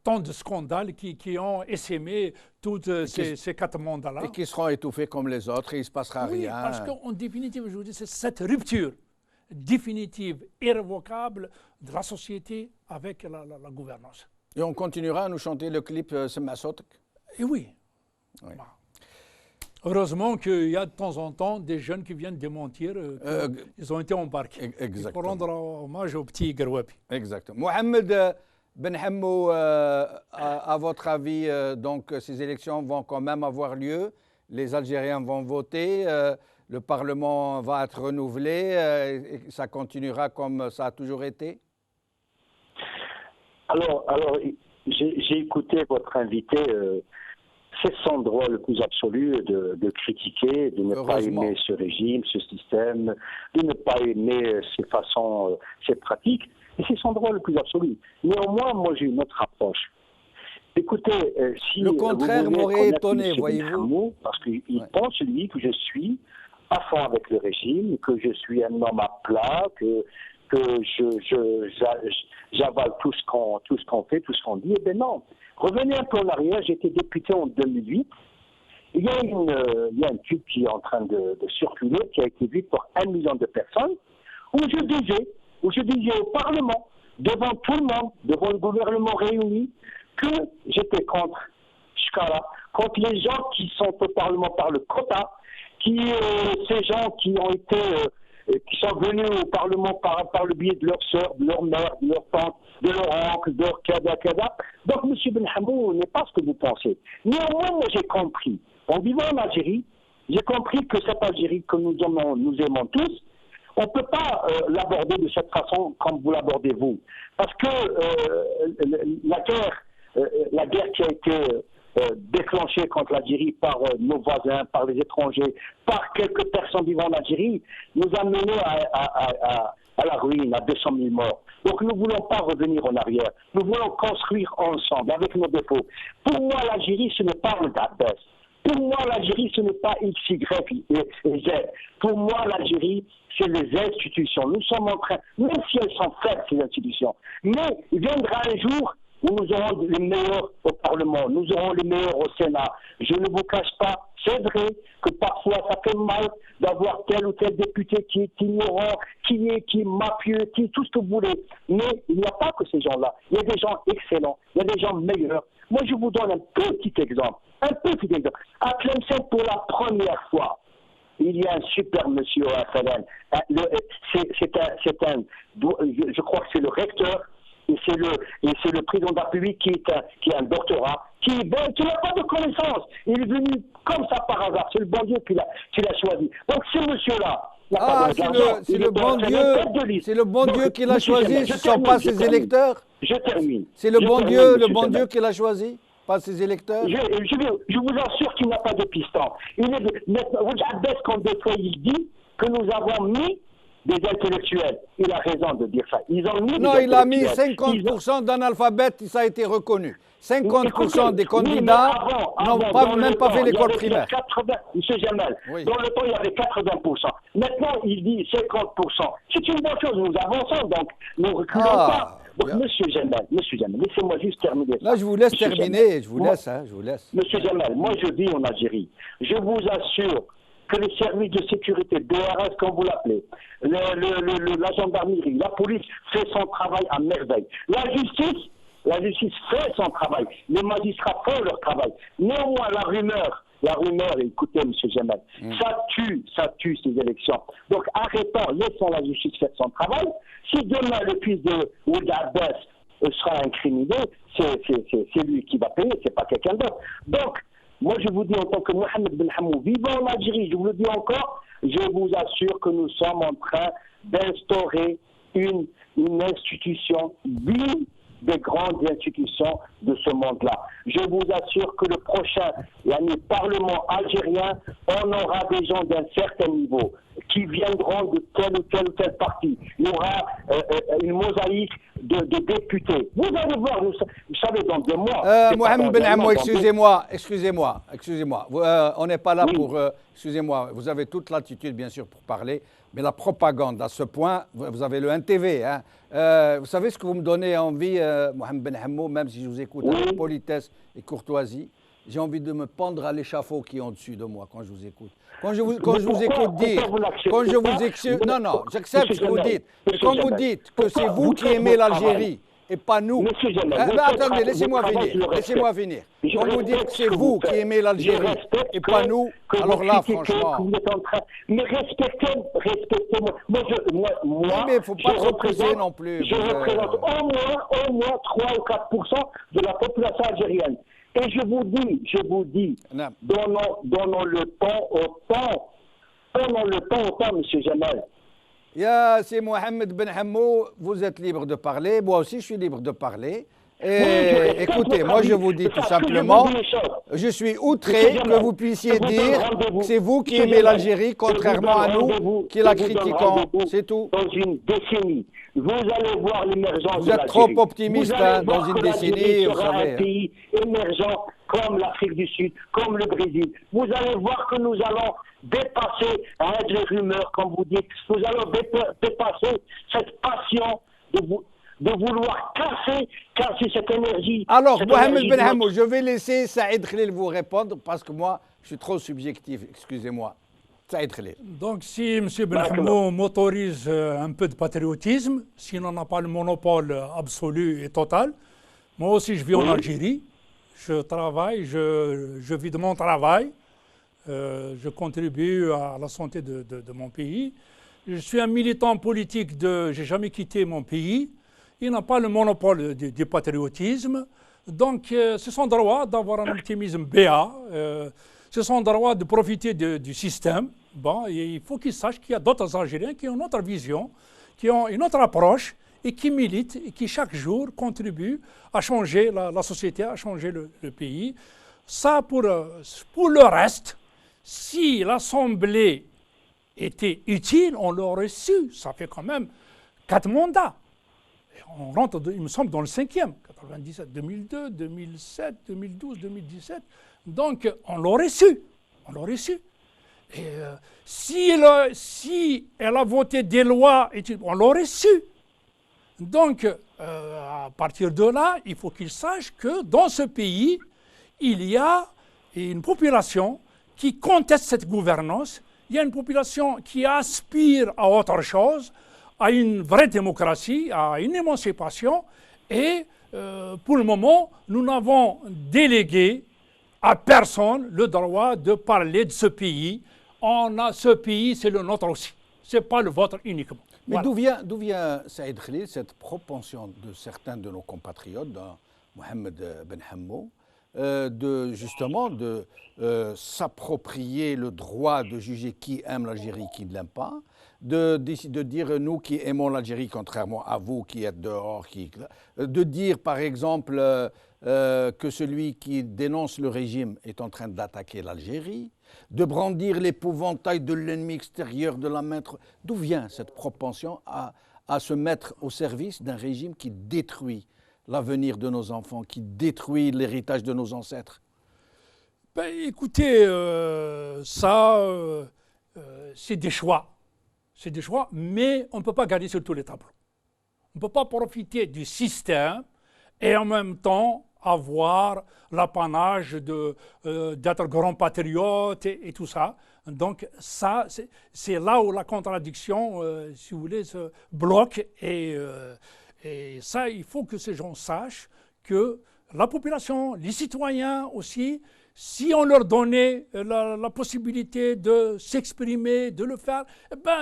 Speaker 3: tant de scandales qui ont essaimé tous ces 4 mandats-là.
Speaker 1: Et qui seront étouffés comme les autres et il ne se passera rien.
Speaker 3: Parce qu'en définitive, je vous dis, c'est cette rupture définitive, irrévocable de la société avec la gouvernance.
Speaker 1: Et on continuera à nous chanter le clip Semasotek.
Speaker 3: Et oui. Heureusement qu'il y a de temps en temps des jeunes qui viennent démentir qu'ils ont été embarqués. Pour rendre hommage au petit Garouapi.
Speaker 1: Exactement. Mohamed Ben Hammou, à votre avis, donc ces élections vont quand même avoir lieu. Les Algériens vont voter. Le Parlement va être renouvelé. Et ça continuera comme ça a toujours été?
Speaker 5: Alors j'ai écouté votre invité. C'est son droit le plus absolu de critiquer, de ne pas aimer ce régime, ce système, de ne pas aimer ses façons, ses pratiques. Et c'est son droit le plus absolu. Néanmoins, moi, j'ai une autre approche. Écoutez, si
Speaker 1: le contraire m'aurait étonné, voyez-vous.
Speaker 5: Parce qu'il pense, lui, que je suis à fond avec le régime, que je suis un homme à plat, que j'avale tout ce qu'on fait, tout ce qu'on dit. Eh bien non. Revenez un peu en arrière, j'ai été député en 2008. Il y a un tube qui est en train de circuler, qui a été vu par 1 million de personnes, où je disais au Parlement, devant tout le monde, devant le gouvernement réuni, que j'étais contre Shkara, contre les gens qui sont au Parlement par le quota, ces gens qui sont venus au Parlement par le biais de leur sœur, de leur mère, de leur tante, de leur oncle, de leur kada. Donc, M. Ben Hammou n'est pas ce que vous pensez. Néanmoins, moi, j'ai compris. En vivant en Algérie, j'ai compris que cette Algérie que nous aimons tous, on ne peut pas l'aborder de cette façon comme vous l'abordez vous. Parce que la guerre qui a été déclenchée contre l'Algérie par nos voisins, par les étrangers, par quelques personnes vivant en Algérie, nous a menés à la ruine, à 200 000 morts. Donc nous ne voulons pas revenir en arrière. Nous voulons construire ensemble, avec nos défauts. Pour moi, l'Algérie, ce n'est pas le Dabbès. Pour moi, l'Algérie, ce n'est pas X, Y et Z. Pour moi, l'Algérie, c'est les institutions. Nous sommes en train, même si elles sont faibles, ces institutions, mais il viendra un jour où nous aurons les meilleurs au Parlement, nous aurons les meilleurs au Sénat. Je ne vous cache pas, c'est vrai que parfois ça fait mal d'avoir tel ou tel député qui est ignorant, qui est mafieux, qui est tout ce que vous voulez. Mais il n'y a pas que ces gens-là. Il y a des gens excellents, il y a des gens meilleurs. Moi, je vous donne un petit exemple. À Tlemcen, pour la première fois, il y a un super monsieur au FLN. Je crois que c'est le recteur. Et c'est le président de la République qui a un doctorat, qui n'a pas de connaissances. Il est venu comme ça par hasard. C'est le bon Dieu qui l'a choisi. Donc ce monsieur-là n'a pas de
Speaker 1: c'est le bon Dieu qui l'a choisi, ce ne sont pas ses électeurs.
Speaker 5: Je termine.
Speaker 1: C'est le bon Dieu qui l'a choisi, pas ses électeurs.
Speaker 5: Je vous assure qu'il n'a pas de piston. Quand des fois il dit que nous avons mis des intellectuels. Il a raison de dire ça. Il
Speaker 1: a mis 50% d'analphabètes, ça a été reconnu. 50% des candidats n'ont même pas fait l'école primaire.
Speaker 5: Monsieur Jamel, dans le temps, il y avait 80%. Maintenant, il dit 50%. C'est une bonne chose, nous avançons, donc nous ne reculons pas. Donc, Monsieur Jamel, laissez-moi juste terminer ça.
Speaker 1: Là, je vous laisse terminer, je vous laisse.
Speaker 5: Monsieur Jamel, moi je vis en Algérie. Je vous assure que les services de sécurité, DRS comme vous l'appelez, la gendarmerie, la police fait son travail à merveille. La justice fait son travail. Les magistrats font leur travail. Néanmoins, la rumeur, écoutez, M. Jamel, ça tue ces élections. Donc arrêtons, laissons la justice faire son travail. Si demain le fils de Ould Abbas sera incriminé, c'est lui qui va payer, c'est pas quelqu'un d'autre. Donc, moi, je vous dis en tant que Mohamed Ben Hammou, vivant en Algérie, je vous le dis encore, je vous assure que nous sommes en train d'instaurer une institution digne des grandes institutions de ce monde-là. Je vous assure que le prochain Parlement algérien, on aura des gens d'un certain niveau qui viendront de tel ou tel parti. Il y aura une mosaïque de députés. Vous allez voir, vous savez, dans 2 mois...
Speaker 1: Mohamed Ben Hammou, excusez-moi. On n'est pas là pour... excusez-moi, vous avez toute l'attitude, bien sûr, pour parler, mais la propagande, à ce point, vous avez le NTV. Hein. Vous savez ce que vous me donnez envie, Mohamed Ben Hammou, même si je vous écoute avec politesse et courtoisie, j'ai envie de me pendre à l'échafaud qui est en-dessus de moi quand je vous écoute. Quand je vous écoute dire, non, j'accepte ce que vous dites. Mais quand vous dites que c'est vous qui aimez l'Algérie et pas nous, attendez, laissez-moi finir. Quand vous dites que c'est vous qui aimez l'Algérie et pas nous, alors là, franchement...
Speaker 5: Mais respectez-moi. Moi,
Speaker 1: mais il ne faut pas trop pousser non plus.
Speaker 5: Je représente au moins 3 ou 4% de la population algérienne. Et je vous dis, donnons le temps au temps. Donnons le temps au temps, M. Jamal.
Speaker 1: C'est Mohamed Ben Hammou, vous êtes libre de parler, moi aussi je suis libre de parler. Et écoutez, moi je vous dis tout simplement, je suis outré que vous puissiez dire que c'est vous qui aimez l'Algérie, contrairement à nous qui la critiquons, c'est tout.
Speaker 5: Dans une décennie, vous allez voir l'émergence de l'Algérie.
Speaker 1: Vous êtes trop optimiste dans une décennie, vous savez.
Speaker 5: Un pays émergent comme l'Afrique du Sud, comme le Brésil. Vous allez voir que nous allons dépasser les rumeurs, comme vous dites. Nous allons dépasser cette passion de vouloir casser cette énergie.
Speaker 1: Alors, Mohamed Ben Hammou, je vais laisser Saïd Khalil vous répondre parce que moi, je suis trop subjectif, excusez-moi. Saïd Khalil.
Speaker 3: Donc, si M. Ben Hammou m'autorise un peu de patriotisme, s'il n'en a pas le monopole absolu et total, moi aussi je vis en Algérie, je travaille, je vis de mon travail, je contribue à la santé de mon pays. Je suis un militant politique, j'ai jamais quitté mon pays. Il n'a pas le monopole du patriotisme. Donc, c'est son droit d'avoir un optimisme béat. C'est son droit de profiter du système. Bon, et il faut qu'il sache qu'il y a d'autres Algériens qui ont une autre vision, qui ont une autre approche et qui militent et qui, chaque jour, contribuent à changer la société, à changer le pays. Ça, pour le reste, si l'Assemblée était utile, on l'aurait su. Ça fait quand même 4 mandats. On rentre, il me semble, dans le 5e, 97, 2002, 2007, 2012, 2017. Donc, on l'aurait su. Et si elle a voté des lois, on l'aurait su. Donc, à partir de là, il faut qu'il sache que dans ce pays, il y a une population qui conteste cette gouvernance. Il y a une population qui aspire à autre chose, à une vraie démocratie, à une émancipation. Et pour le moment, nous n'avons délégué à personne le droit de parler de ce pays. Ce pays, c'est le nôtre aussi. Ce n'est pas le vôtre uniquement.
Speaker 1: Mais voilà. D'où vient, Saïd Khalil, cette propension de certains de nos compatriotes, dont Mohamed Ben Hammou, justement de s'approprier le droit de juger qui aime l'Algérie, qui ne l'aime pas, de dire nous qui aimons l'Algérie, contrairement à vous qui êtes dehors, de dire par exemple que celui qui dénonce le régime est en train d'attaquer l'Algérie, de brandir l'épouvantail de l'ennemi extérieur, de la mettre... D'où vient cette propension à se mettre au service d'un régime qui détruit l'avenir de nos enfants, qui détruit l'héritage de nos ancêtres?
Speaker 3: Écoutez, c'est des choix. C'est des choix, mais on ne peut pas garder sur tous les tableaux. On ne peut pas profiter du système et en même temps avoir l'apanage d'être grand patriote et tout ça. Donc ça, c'est là où la contradiction, si vous voulez, se bloque. Et ça, il faut que ces gens sachent que la population, les citoyens aussi, si on leur donnait la possibilité de s'exprimer, de le faire,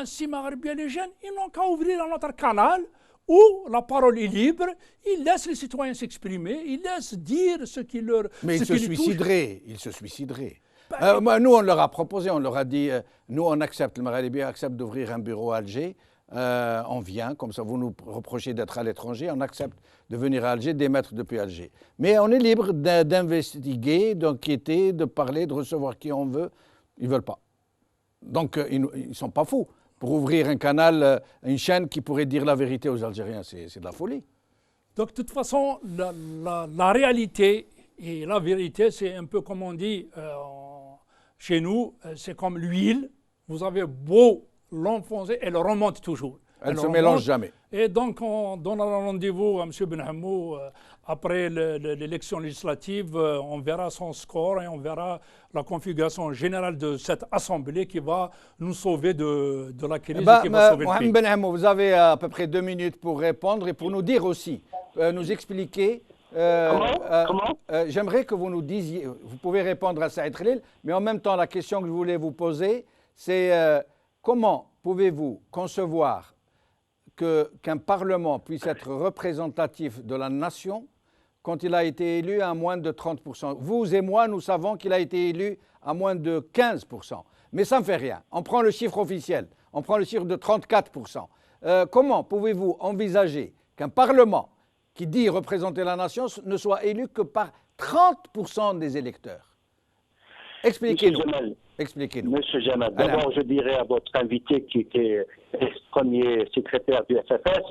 Speaker 3: si Maghrebia les jeunes, ils n'ont qu'à ouvrir un autre canal où la parole est libre, ils laissent les citoyens s'exprimer, ils laissent dire ce qui leur...
Speaker 1: Mais ils se suicideraient. Nous, on leur a proposé, on leur a dit, nous, on accepte, le Maghrebia accepte d'ouvrir un bureau à Alger, on vient, comme ça vous nous reprochez d'être à l'étranger, on accepte de venir à Alger, d'émettre depuis Alger. Mais on est libre d'investiguer, d'enquêter, de parler, de recevoir qui on veut. Ils ne veulent pas. Donc ils ne sont pas fous. Pour ouvrir un canal, une chaîne qui pourrait dire la vérité aux Algériens, c'est de la folie.
Speaker 3: Donc de toute façon, la réalité et la vérité, c'est un peu comme on dit chez nous, c'est comme l'huile. Vous avez beau l'enfoncer, elle remonte toujours.
Speaker 1: Elle ne se mélange jamais.
Speaker 3: Et donc, on donne un rendez-vous à M. Benhamou après l'élection législative. On verra son score et on verra la configuration générale de cette assemblée qui va nous sauver de la crise et qui va sauver le pays.
Speaker 1: Mohamed Benhamou, vous avez à peu près 2 minutes pour répondre et pour nous dire aussi, nous expliquer.
Speaker 5: Comment
Speaker 1: J'aimerais que vous nous disiez, vous pouvez répondre à Saïd Khalil, mais en même temps, la question que je voulais vous poser, c'est comment pouvez-vous concevoir qu'un Parlement puisse être représentatif de la nation quand il a été élu à moins de 30%. Vous et moi, nous savons qu'il a été élu à moins de 15%. Mais ça ne fait rien. On prend le chiffre officiel, on prend le chiffre de 34%. Comment pouvez-vous envisager qu'un Parlement qui dit représenter la nation ne soit élu que par 30% des électeurs? Expliquez-nous. Expliquez-nous.
Speaker 5: Monsieur Jamal, d'abord je dirais à votre invité qui était premier secrétaire du FFS,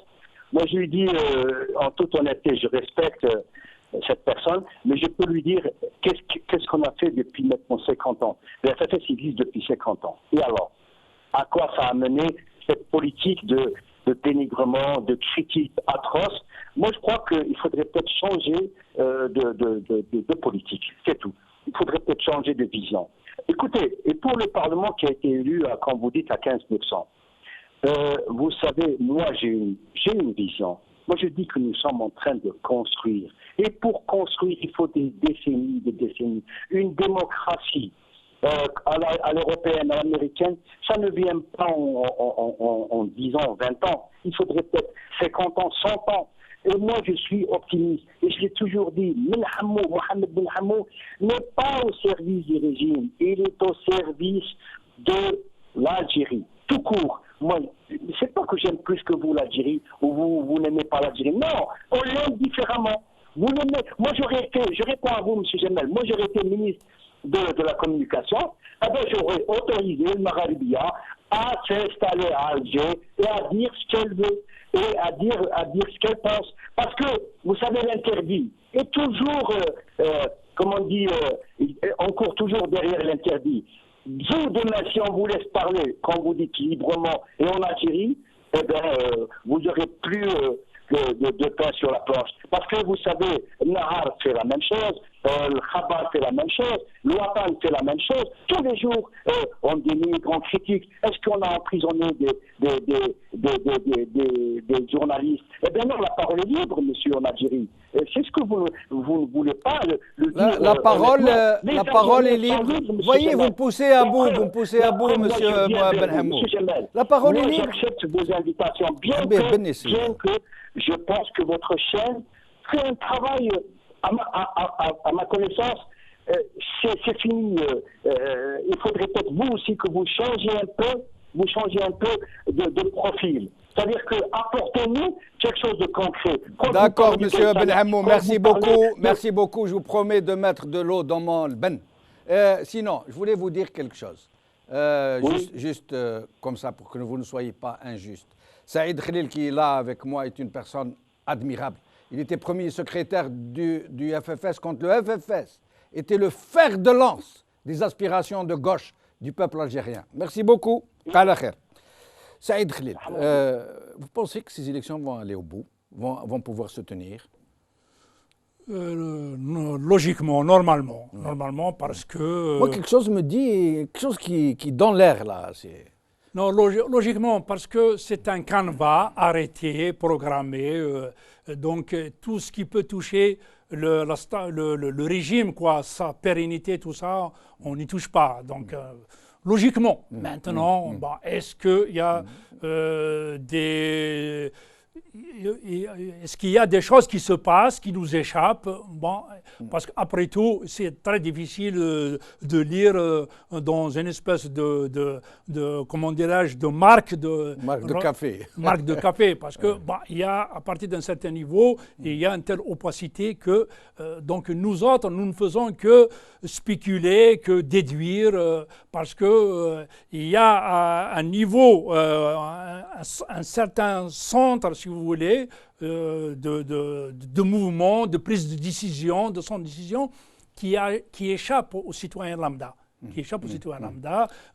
Speaker 5: moi je lui dis en toute honnêteté, je respecte cette personne, mais je peux lui dire qu'est-ce qu'on a fait depuis maintenant 50 ans. Le FFS existe depuis 50 ans. Et alors, à quoi ça a mené cette politique de dénigrement, de critique atroce? Moi je crois qu'il faudrait peut-être changer de politique, c'est tout. Il faudrait peut-être changer de vision. Écoutez, et pour le Parlement qui a été élu, quand vous dites à 15%, vous savez, moi j'ai une vision. Moi je dis que nous sommes en train de construire. Et pour construire, il faut des décennies, Une démocratie à l'européenne, à l'américaine, ça ne vient pas en 10 ans, 20 ans. Il faudrait peut-être 50 ans, 100 ans. Et moi, je suis optimiste. Et je l'ai toujours dit, Mohamed Benhamou n'est pas au service du régime. Il est au service de l'Algérie, tout court. Moi, c'est pas que j'aime plus que vous l'Algérie, ou vous n'aimez pas l'Algérie. Non, on l'aime différemment. Vous l'aimez. Moi, je réponds à vous, M. Gemel, moi, j'aurais été ministre de la communication, eh bien, j'aurais autorisé le Maghrébia à s'installer à Alger et à dire ce qu'elle veut et à dire ce qu'elle pense. Parce que, vous savez, l'interdit est toujours, comme on dit, on court toujours derrière l'interdit. Vous, demain, si on vous laisse parler, quand vous dites librement et en Algérie, eh bien, vous n'aurez plus de pain sur la planche. Parce que vous savez, Nahar fait la même chose, le Khabar fait la même chose, l'Ouatan fait la même chose. Tous les jours, on dénigre, on critique. Est-ce qu'on a emprisonné des journalistes? Eh bien non, la parole est libre, monsieur, en Algérie. C'est ce que vous ne voulez pas le dire.
Speaker 1: La parole est libre. Vous voyez, vous me poussez à bout, monsieur Benhamou. La parole est libre.
Speaker 5: Moi, j'accepte vos invitations, bien que je pense que votre chaîne fait un travail, à ma connaissance, c'est fini. Il faudrait peut-être vous aussi que vous changiez un peu de profil. C'est-à-dire que apportez-nous quelque chose de concret.
Speaker 1: D'accord, monsieur Benhamou, merci beaucoup. Je vous promets de mettre de l'eau dans mon ben. Sinon, je voulais vous dire quelque chose.
Speaker 5: Oui.
Speaker 1: Juste comme ça, pour que vous ne soyez pas injuste. Saïd Khalil, qui est là avec moi, est une personne admirable. Il était premier secrétaire du FFS quand le FFS était le fer de lance des aspirations de gauche du peuple algérien. Merci beaucoup. Khalil. Saïd Khalil, vous pensez que ces élections vont aller au bout, vont pouvoir se tenir?
Speaker 3: Logiquement, normalement, parce que...
Speaker 1: Moi, quelque chose me dit, quelque chose qui dans l'air, là.
Speaker 3: Non, logiquement, parce que c'est un canevas arrêté, programmé, donc tout ce qui peut toucher le régime, quoi, sa pérennité, tout ça, on n'y touche pas. Donc, logiquement, maintenant, est-ce qu'il y a est-ce qu'il y a des choses qui se passent, qui nous échappent? Bon, parce qu'après tout, c'est très difficile de lire dans une espèce comment dirais-je, de
Speaker 1: marque de café.
Speaker 3: Marque de café, parce que il y a, à partir d'un certain niveau, il y a une telle opacité que donc nous autres, nous ne faisons que spéculer, que déduire, parce que il y a un niveau, un certain centre, si vous voulez, de mouvement, de prise de décision, de son décision, qui échappe aux citoyens lambda.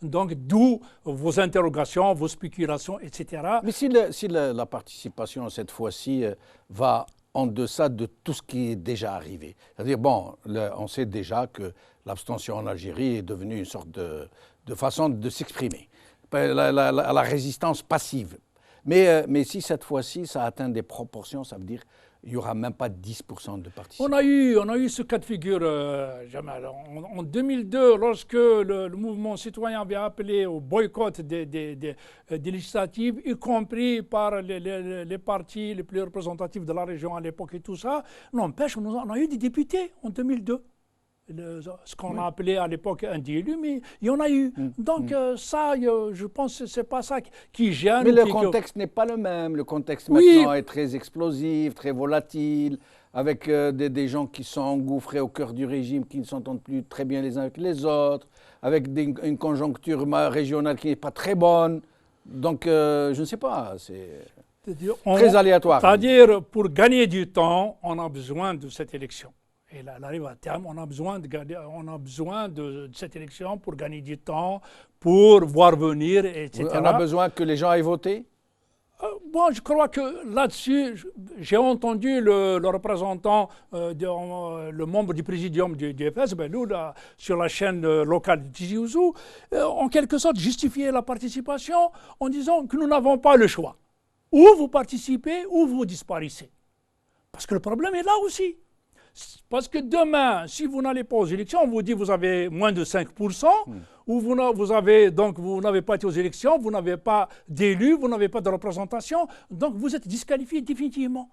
Speaker 3: Donc d'où vos interrogations, vos spéculations, etc.
Speaker 1: Mais si la participation, cette fois-ci, va en deçà de tout ce qui est déjà arrivé. C'est-à-dire, on sait déjà que l'abstention en Algérie est devenue une sorte de façon de s'exprimer, la résistance passive. Mais si cette fois-ci, ça atteint des proportions, ça veut dire qu'il n'y aura même pas 10% de participation.
Speaker 3: On a eu ce cas de figure, Jamal. En 2002, lorsque le mouvement citoyen avait appelé au boycott des législatives, y compris par les partis les plus représentatifs de la région à l'époque et tout ça, n'empêche, on a eu des députés en 2002. Ce qu'on a appelé à l'époque un élu, mais il y en a eu. Donc ça, je pense que ce n'est pas ça qui gêne.
Speaker 1: Mais le contexte n'est pas le même. Le contexte maintenant est très explosif, très volatile, avec des gens qui sont engouffrés au cœur du régime, qui ne s'entendent plus très bien les uns avec les autres, avec une conjoncture régionale qui n'est pas très bonne. Donc je ne sais pas, c'est très aléatoire.
Speaker 3: C'est-à-dire, pour gagner du temps, on a besoin de cette élection. Et là, elle arrive à terme, on a besoin de cette élection pour gagner du temps, pour voir venir, etc.
Speaker 1: On a besoin que les gens aillent voter?
Speaker 3: Je crois que là-dessus, j'ai entendu le représentant, le membre du présidium du FS, nous, là, sur la chaîne locale de Tizi Ouzou, en quelque sorte justifier la participation en disant que nous n'avons pas le choix. Ou vous participez, ou vous disparaissez. Parce que le problème est là aussi. Parce que demain, si vous n'allez pas aux élections, on vous dit que vous avez moins de 5%, ou vous n'avez pas été aux élections, vous n'avez pas d'élus, vous n'avez pas de représentation, donc vous êtes disqualifié définitivement.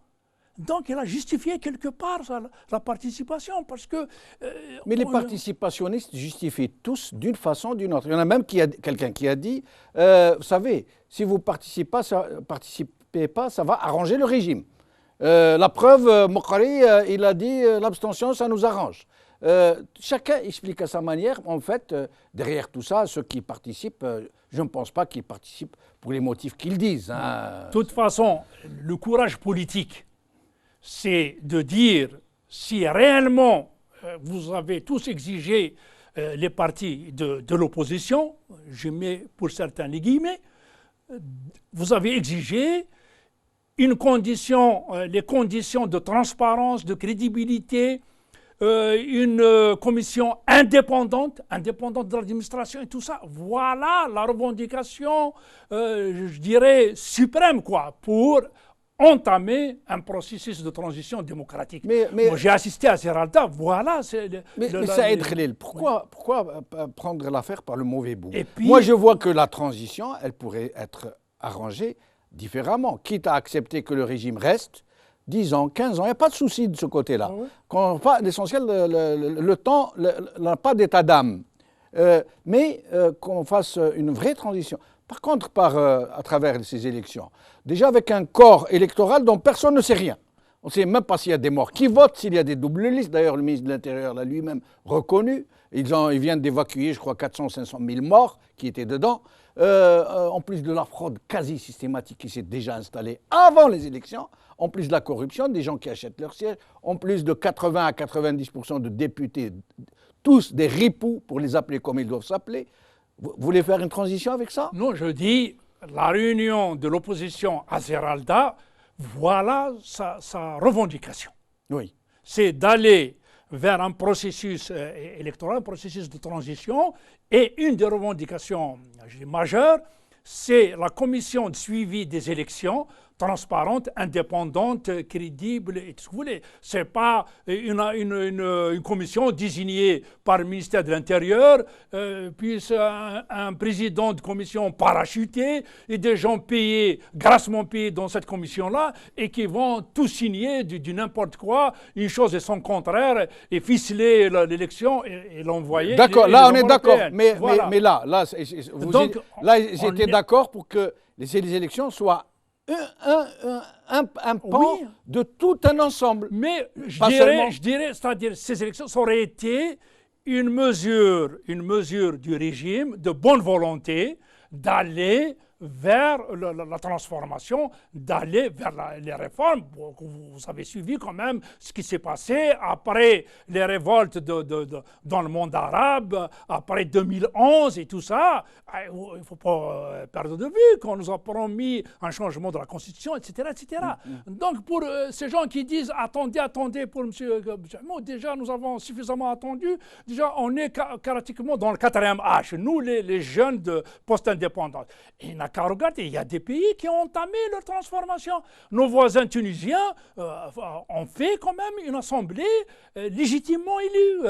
Speaker 3: Donc il a justifié quelque part la participation, parce que...
Speaker 1: Mais les participationnistes justifient tous d'une façon ou d'une autre. Il y en a même quelqu'un qui a dit, vous savez, si vous ne participez pas, ça va arranger le régime. La preuve, Mokhari, il a dit l'abstention, ça nous arrange. Chacun explique à sa manière. En fait, derrière tout ça, ceux qui participent, je ne pense pas qu'ils participent pour les motifs qu'ils disent. Hein.
Speaker 3: De toute façon, le courage politique, c'est de dire si réellement vous avez tous exigé les partis de l'opposition, je mets pour certains les guillemets, vous avez exigé les conditions de transparence, de crédibilité, une commission indépendante de l'administration et tout ça. Voilà la revendication, je dirais, suprême, pour entamer un processus de transition démocratique. Moi, j'ai assisté à ces résultats, voilà.
Speaker 1: Mais Saïd Khalil, pourquoi prendre l'affaire par le mauvais bout? Moi, je vois que la transition, elle pourrait être arrangée différemment, quitte à accepter que le régime reste 10 ans, 15 ans, il n'y a pas de souci de ce côté-là. L'essentiel, le temps n'a pas d'état d'âme. Mais qu'on fasse une vraie transition. Par contre, à travers ces élections, déjà avec un corps électoral dont personne ne sait rien. On ne sait même pas s'il y a des morts qui votent, s'il y a des doubles listes. D'ailleurs, le ministre de l'Intérieur l'a lui-même reconnu. Ils viennent d'évacuer, je crois, 400-500 000 morts qui étaient dedans. En plus de la fraude quasi systématique qui s'est déjà installée avant les élections, en plus de la corruption, des gens qui achètent leur siège, en plus de 80 à 90% de députés, tous des ripoux, pour les appeler comme ils doivent s'appeler. Vous voulez faire une transition avec ça?
Speaker 3: Non, je dis, la réunion de l'opposition à Zeralda, voilà sa revendication.
Speaker 1: Oui.
Speaker 3: C'est d'aller vers un processus électoral, un processus de transition, et une des revendications majeures, c'est la commission de suivi des élections, transparente, indépendante, crédible et tout ce que vous voulez. Ce n'est pas une commission désignée par le ministère de l'Intérieur, puis un président de commission parachuté et des gens payés, grassement payés dans cette commission-là et qui vont tout signer du n'importe quoi, une chose et son contraire, et ficeler l'élection et l'envoyer.
Speaker 1: D'accord, là on est d'accord, mais là j'étais d'accord pour que les élections soient un pan de tout un ensemble.
Speaker 3: Mais je dirais, c'est-à-dire ces élections, ça aurait été une mesure du régime de bonne volonté d'aller vers la transformation, d'aller vers les réformes. Vous avez suivi quand même ce qui s'est passé après les révoltes dans le monde arabe, après 2011 et tout ça. Il ne faut pas perdre de vue qu'on nous a promis un changement de la Constitution, etc. etc. Donc pour ces gens qui disent attendez pour M. Mohamed, déjà nous avons suffisamment attendu. Déjà on est pratiquement dans le 4e âge, nous les jeunes de post-indépendance. Et qu'à regarder, il y a des pays qui ont entamé leur transformation. Nos voisins tunisiens ont fait quand même une assemblée légitimement élue,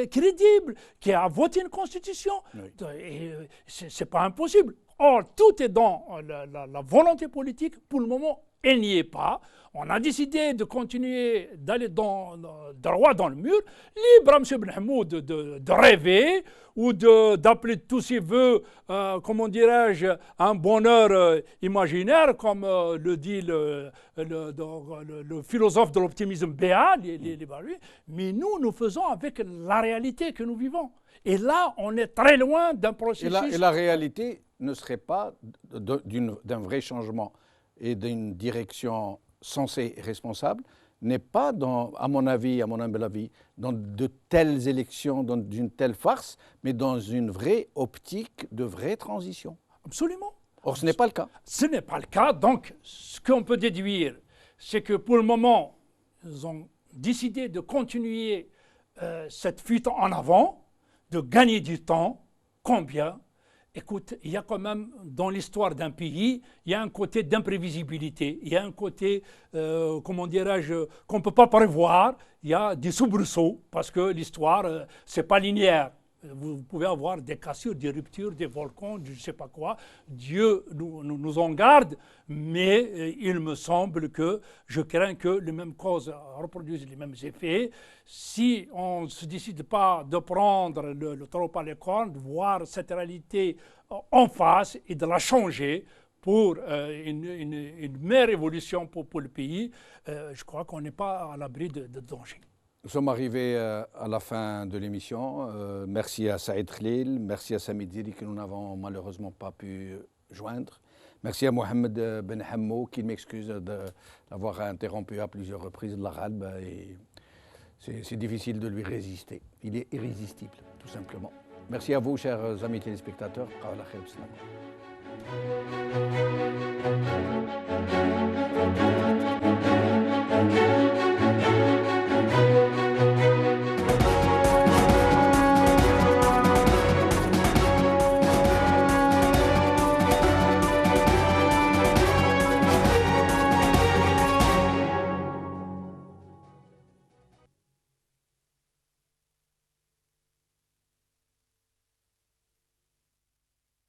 Speaker 3: crédible, qui a voté une constitution. Oui. Et c'est pas impossible. Or, tout est dans la volonté politique. Pour le moment, elle n'y est pas. On a décidé de continuer d'aller droit dans le mur, libre à M. Ben Hamoud de rêver ou d'appeler tous ses voeux, comment dirais-je, un bonheur imaginaire, comme le dit le philosophe de l'optimisme Béat, mais nous faisons avec la réalité que nous vivons. Et là, on est très loin d'un processus.
Speaker 1: Et la réalité ne serait pas d'un vrai changement et d'une direction sensée et responsable, n'est pas, à mon humble avis, dans de telles élections, dans d'une telle farce, mais dans une vraie optique de vraie transition.
Speaker 3: Absolument.
Speaker 1: Or, ce n'est pas le cas.
Speaker 3: Ce n'est pas le cas. Donc, ce qu'on peut déduire, c'est que pour le moment, ils ont décidé de continuer cette fuite en avant, de gagner du temps. Combien ? Écoute, il y a quand même, dans l'histoire d'un pays, il y a un côté d'imprévisibilité, il y a un côté, comment dirais-je, qu'on ne peut pas prévoir, il y a des soubresauts, parce que l'histoire, ce n'est pas linéaire. Vous pouvez avoir des cassures, des ruptures, des volcans, je ne sais pas quoi. Dieu nous en garde, mais il me semble que je crains que les mêmes causes reproduisent les mêmes effets. Si on ne se décide pas de prendre le taureau par les cornes, de voir cette réalité en face et de la changer pour une meilleure évolution pour le pays, je crois qu'on n'est pas à l'abri de danger.
Speaker 1: Nous sommes arrivés à la fin de l'émission. Merci à Saïd Khlil, merci à Samid Zili que nous n'avons malheureusement pas pu joindre. Merci à Mohamed Ben Hamoud qui m'excuse d'avoir interrompu à plusieurs reprises la RALB et c'est difficile de lui résister. Il est irrésistible, tout simplement. Merci à vous, chers amis téléspectateurs.